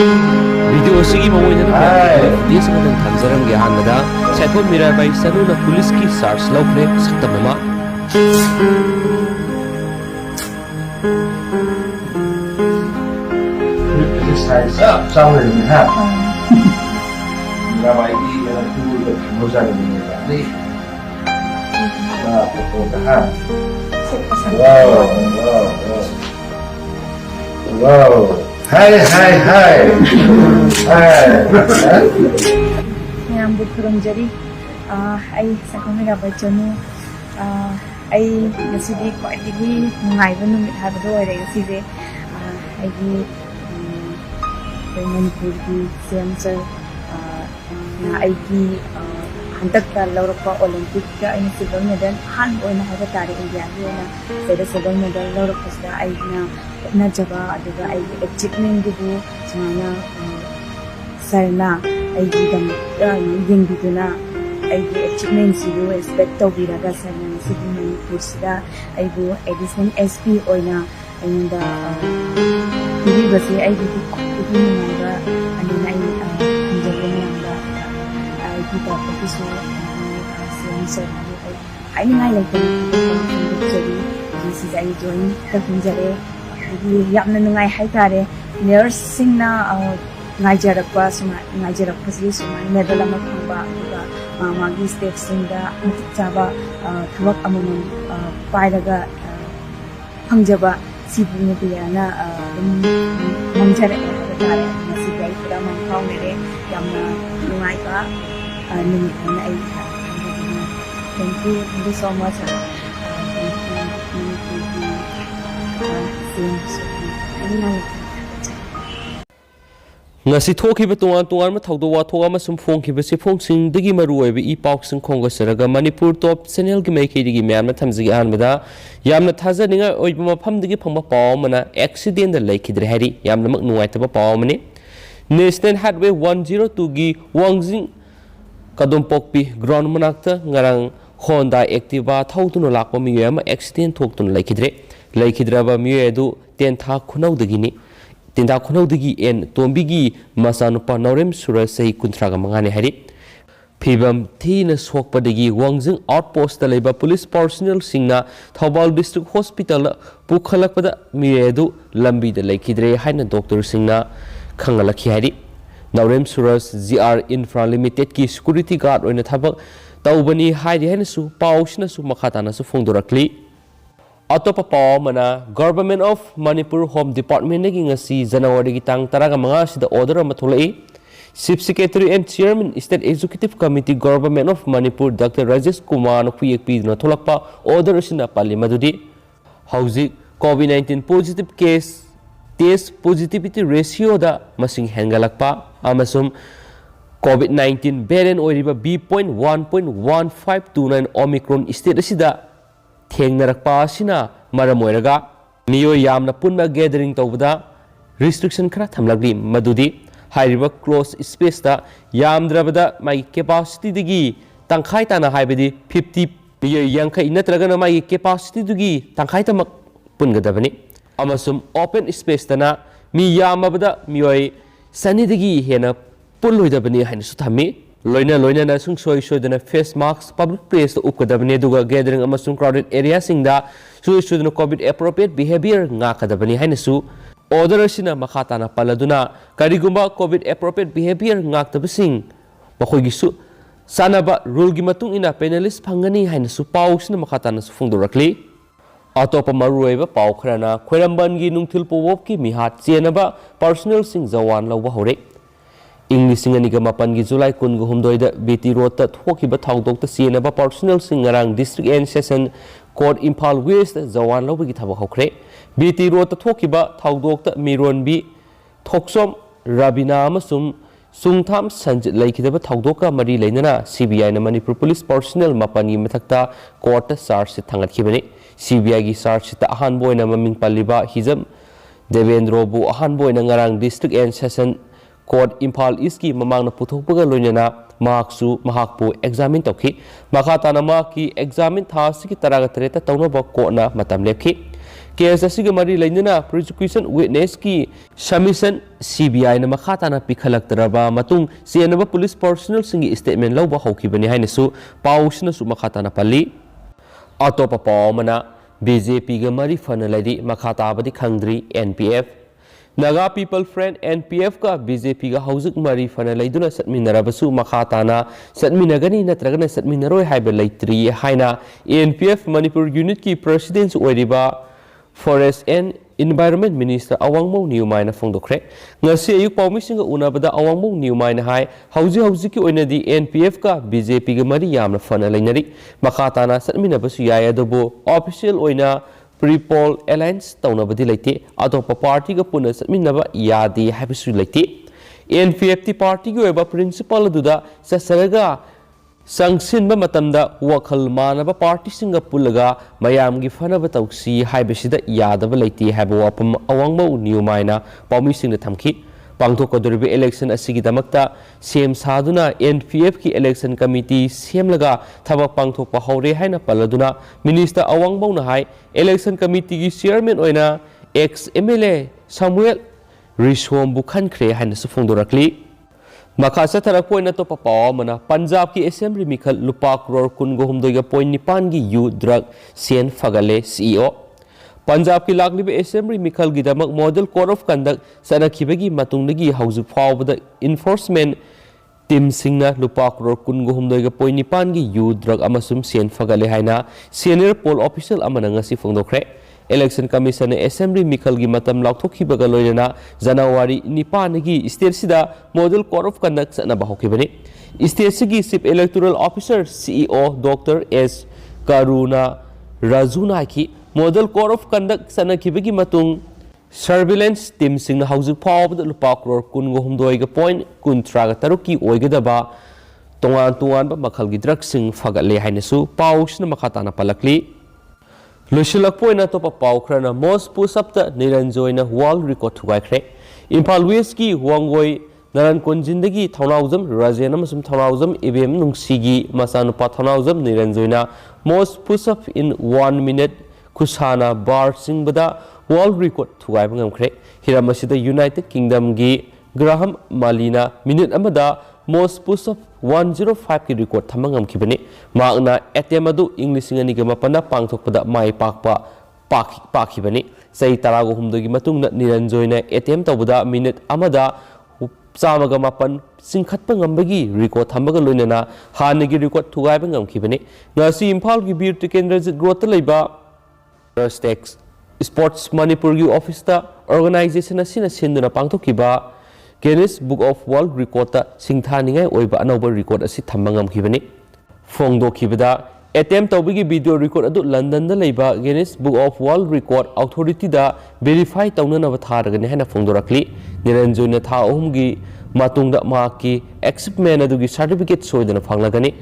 Video से देश में थमजरम के हानदा सैको मीराबाई चनु ना पुलिस की charge लौखरे सक्तममा Hai hai hai. Yang berkurang jadi, ay sa Mirabai Chanu, ay nasidi ko ay dili ngay ba nung ithado ay nasidi ay di Manipur di sensor na ay di hantak ka laro pa Olympic ka ay silver medal han o na haba tari India na sa silver medal laro pa sila ay na jaba aduga ay achievement gitu sana sarna ay dam yung dito na ay achievement siyo expect to biraga sana sa Manipur sila ay bu additional ASP o na ay nda hindi ba siya ay dito mga ano na ay hindi na ay kita pagkiso sensor ay ngay lang ito jadi this is ay join kapunjare yamna nungai hai tare nursing na ngajarappa sili suma medal ama khamba aduga magi state sinda chaba thawak amamam pairaga phangjaba sibu biyana mangjare tare nasi gai pura man phawmere yamna nungai ba numit na ai thank you so much ngasi thokhiba tongan ma thawdo wa thoga ma sum phongkhiba se phongsing digi maru oibe I pauk sing khonga saraga Manipur top channel gi mai khidi gi myam na thamji anbada yamna thaja ninga oiba mafam digi phangba paw mana accident da laikhidre hari yamna mak nuai taba paw mani National Highway 102 gi Wangjing kadom pokpi ground manakta ngarang Honda Activa thawtuna lakpa miyoi ama accident thoktuna laikhidraba miyoi adu tentha khunawdagini tenda khunawdagi en tombigi masanupa Naurem Sura sahi kuntraga mangane hari phibam thina sokpadagi Wangjing outpost da leba police personnel singna Thobal district hospital pukhalakpada miyoi adu lambi da laikhidre haina doctor singna khangalakhi hari Naurem Suras GR Infra Limited ki security guard oina thabak taubani hairi hainasu pausna su makhatana su phongdorakli atopa paw mana Government of Manipur Home Department gi ngasi January gi tang taraga manga sida order ama tholai Chief Secretary and Chairman State Executive Committee Government of Manipur Dr. Rajesh Kumar Khuyekpi na tholakpa order sina pali madudi hauji COVID-19 positive case test positivity ratio da masing hengalakpa amasum COVID-19 variant oiriba B.1.1529 Omicron state asida thengnarakpa asina maram oiraga Miyoi yamna punna gathering tawbada restriction khara thamlagli madudi hairiba close space da yamdrabada mai capacity digi tangkhai tana haibadi 50 Miyoi yankhai natragana mai capacity digi tangkhai tamak pungadabani amasum open space tana mi yamabada Miyoi sani digi hena pulloidabani haina su thami loina na sung soi dana face mask public place ukadabani duga gathering amasung crowded area singda soi dana covid appropriate behavior nga kadabani haina su order sina makhata na paladuna karigumba covid appropriate behavior nga tabasing makhoigi su sanaba rule gi matung ina penalist phangani haina su paw sina makhata na su phungdorakli atopa maruiba paw khrana khoiramban gi nungthil powop ki mihat chenaba personal sing jawan lawa hore English singaniga mapan gi July 16 da BT Road ta thokiba thawdok ta chenaba personal singarang district and session court Imphal West jawan lawa gi thaba hokre BT Road ta thokiba thawdok ta Mironbi Thoksom Rabina amasum sungtham sanjit laikidaba thawdoka mari leinana CBI na Manipur police personnel mapan gi mathakta court ta charge thangathibani CBI gi charge ta ahan boina maming paliba hizam Devendro bu ahan boina ngarang district and session court Imphal East ki mamang na puthokpaga loinana mahaksu mahakpu examine tokhi makhatana ma ki examine tha siki taraga tereta tawnaba ko na matam lephi case असिग मरी लेना prosecution witness की submission CBI न मखा ताना पिखलक्तरबा मतुंग सेनब पुलिस पर्सनल सिंगी स्टेटमेंट लौबा हौखिबनि हाइनसु पाउसनसु मखा ताना पल्ली अतोप पावमना BJP ग मरी फन लैदी मखा ताबदि खंगद्री NPF Naga people front NPF का BJP ग हौजुक मरी फन लैदुना सत्मिनरबसु मखा ताना सत्मिनगनी नत्रगना सत्मिनरोय हाइब लैत्री हाइना NPF मणिपुर यूनिट की प्रेसिडेंट ओइरिबा फॉरेस्ट एंड इन्वायरमेंट मिनिस्टर अवांगमो न्यूमाइन फोंदोखरे ngasi ayuk pawmising unabada awangmo न्यूमाइन hai hauji ki oinadi NPF ka BJP ga mari yamna fana lainari makhatana satminabasu yai adobo official oina pre-poll alliance taunabadi leite atopa party ga puna satminaba yadi habisu leite NPF ti party ga oiba principal duda sasaraga संगसिनबा मतमदा वखल मानबा party सिंगा पुलगा मयामगी फनबा तौसी हाइबसिदा यादबा लेति हाइबा वापम अवांगबो न्यूमाइना पाउमिसिंगना थमखि पांगथोकदोरिबे इलेक्शन असिगिदमक्ता सेम सादुना NPF की इलेक्शन कमिटी सेमलगा थबक पांगथोकपा हौरे हाइना पल्लदुना मिनिस्टर अवांगबोना हाइ इलेक्शन कमिटी की चेयरमैन ओइना एक्स MLA सामुएल रिसोम बुखनख्रे हाइना सुफोंदोरक्ली मखासा थरपोइन तो पाव मना पंजाब की असेंबली मिखल लुपा करोड़ कुनगोहुमदोइगा पॉइंट निपानगी यू ड्रग सेन फगले CEO पंजाब की लाकलिबे असेंबली मिखल गिदमक मॉडल कोड ऑफ कंडक्ट सनखिबगी मतुंगदगी हौजु फावबदा इन्फोर्समेंट टीम सिंगना लुपा करोड़ कुनगोहुमदोइगा पॉइंट निपानगी यू ड्रग अमसुम सेन फगले हाइना सीनियर पोल ऑफिशियल अमना ngasi फोंदोखरे इलेक्शन कमीशन ने असेंबली मिखल की मतम लाउथोखिबगा लोइना जनवरी 9 की स्टेट सिदा मॉडल कोड ऑफ कंडक्ट सनबा होखिबनि स्टेट सिगी chief electoral officer CEO doctor S Karuna राजुना की model code of conduct सनखिबगी मतुंग surveillance team सिंग हौजुक फावबदा लुपा करोड़ कुनगोहुमदोइगा पॉइंट 13 की ओइगदबा तोंगान तोंगान मखल की ड्रग सिंग फगले हाइनसु पाउसना मखाताना पलकली लुशिलकपोइना तो पाउखरना मोस्ट पुशअप निरंजोइना वर्ल्ड रिकॉर्ड थुगाइख्रे इम्फाल वेस्ट की हुआंगोई नरन कोंजिंदगी थौनाउजम राजेन अमसुम थौनाउजम इबेम नुंगसीगी मसानुपा थौनाउजम निरंजोइना मोस्ट पुशअप इन 1 मिनट खुसाना बार सिंगबदा वर्ल्ड रिकॉर्ड थुगाइब ngamkhre हिरामसिदा यूनाइटेड किंगडम की ग्राहम मालिना मिनट अमदा मोस्ट पुशअप 105 की रिकॉर्ड थमंगम खिबने मागना एटेम अदु इंग्लिशिंग अनि ग मपना पांगथोकपदा माइ पाकपा पाखिबने सही तरागो हुमदोगी मतुंगना निरंजोइना एटेम तबदा मिनट अमदा चामगा मापन सिंखतप ngambagi रिकॉर्ड थमगा लोइना हानगी रिकॉर्ड थुगाइब ngamkhibane ngasi इम्फाल की बीर केंद्रजित ग्रोथ लैबा स्टेक्स स्पोर्ट्स मणिपुर की ऑफिस ता ऑर्गेनाइजेशन असिना सिंदुना पांगथोकिबा Guinness book of world record सिंथानिंगाई ओइबा अनौबा रिकॉर्ड असि थमंगमखिबनि फोंगदोखिबदा अटेम्प्ट तौबिगी वीडियो रिकॉर्ड अदु लंदन दा लैबा Guinness book of world record authority दा वेरीफाई तौननबा थारगने हैना फोंगदोरखली निरंजोइना था अहुमगी मातुंगदा माकी एक्सेप्टमेंट अदुगी सर्टिफिकेट सोइदना फंगलगनि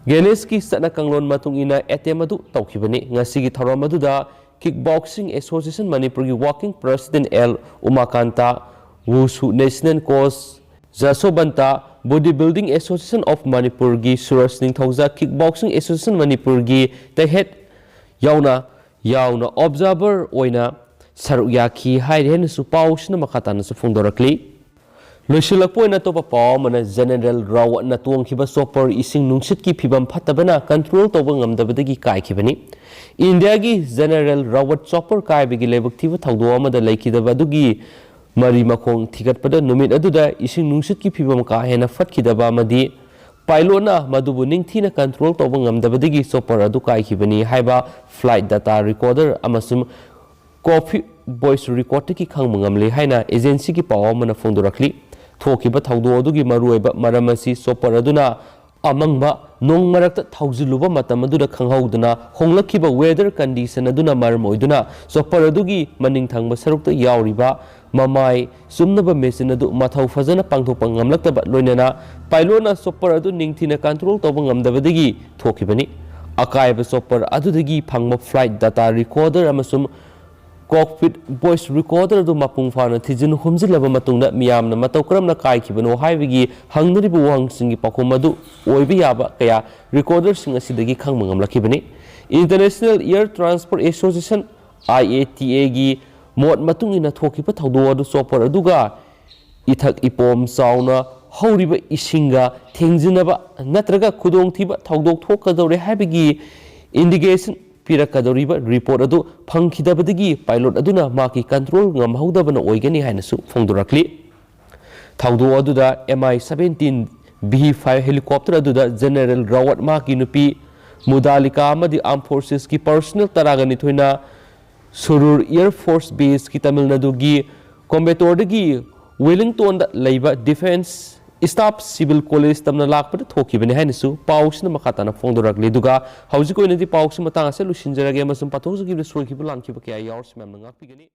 गिनीज की सना कंगलोन मातुंगिना अटेम्प्ट अदु तौखिबनि ngasi gi thoram aduda kickboxing association manipur gi working president L Umakanta Wushu National Coach Jasobanta Bodybuilding Association of Manipur gi Suraj Ningthauja Kickboxing Association Manipur gi the head yauna observer oina saruyaki haiden su pausna makhatana su fungdorakli loisulakpoina to pa mana general rawat na tuangkhiba super ising nungsit ki phibam phatabana control toba ngamdabadagi kaikhibani India gi general rawat chopper kaibigi lebak thiba thawdo amada laikhidabadugi मरी मखोंग थिगतपद नुमित अदुदा इसिंग नुंसित की फिबम का हेना फटखिदबा मदि पाइलोटना मदुबु निंगथीना control तोबा ngamdabadagi चोपर अदु काइखिबनि हाइबा फ्लाइट डाटा रिकॉर्डर अमसुम कॉफी वॉइस रिकॉर्ड की खंग ngamle हाइना एजेंसी की पाव मन फोंदोरखली थोखिबा थौदो अदुगी मरुइबा मरमसी चोपर अदुना अमंगबा नोंग मरक्ता थौजिलुबा मतम अदुदा खंगहौदना होंगलखिबा वेदर कंडीशन अदुना मरम ओइदुना चोपर अदुगी मनिंग थंगबा सरुक्ता यावरिबा ममाई सुमनबा मेसिन अदु मथौ फजना पांगथोकपा ngamlaktaba लोइनना पाइलोटना चोपर अदु निंगथीना कंट्रोल तोबा ngamdabadagi थोखिबनि अकायबा चोपर अदुदगी फंगबा फ्लाइट डाटा रिकॉर्डर अमसुम कॉकपिट वॉइस रिकॉर्डर अदु मपुंग फाना थिजिन हुमजिलबा मतुंगदा मियामना मतौ करमना काइखिबनो हाइबगी हंगनरिबु वांगसिंगी पाखोम अदु ओइबि याबा कया रिकॉर्डर सिंग असिदगी खंगम ngamlakhibani international air transport association IATA gi mot matung ina thoki pa thawdo adu chopper aduga ithak ipom chauna horiba isinga thengjinaba natraga khudong thiba thawdok thokadore habigi indication pirakadoriba report adu phangkhidabadagi pilot aduna maki control ngamhaudabana oigani hainasu phongdorakli thawdo aduda MI-17 B-5 helicopter aduda General Rawat maki nupi Mudalika amadi Armed Forces ki personnel taragani thoina Surur Air Force Base ki Tamil Nadu gi Coimbatore dagi Wellington da leiba Defense Staff Civil College tamna lakpada thokibani hainasu pausna makatana phongdorakli duga hauji koinadi pausi matang ase lusinjarage amasum pathoksugi soikibu lankiba kya yaurs memna ngakpigani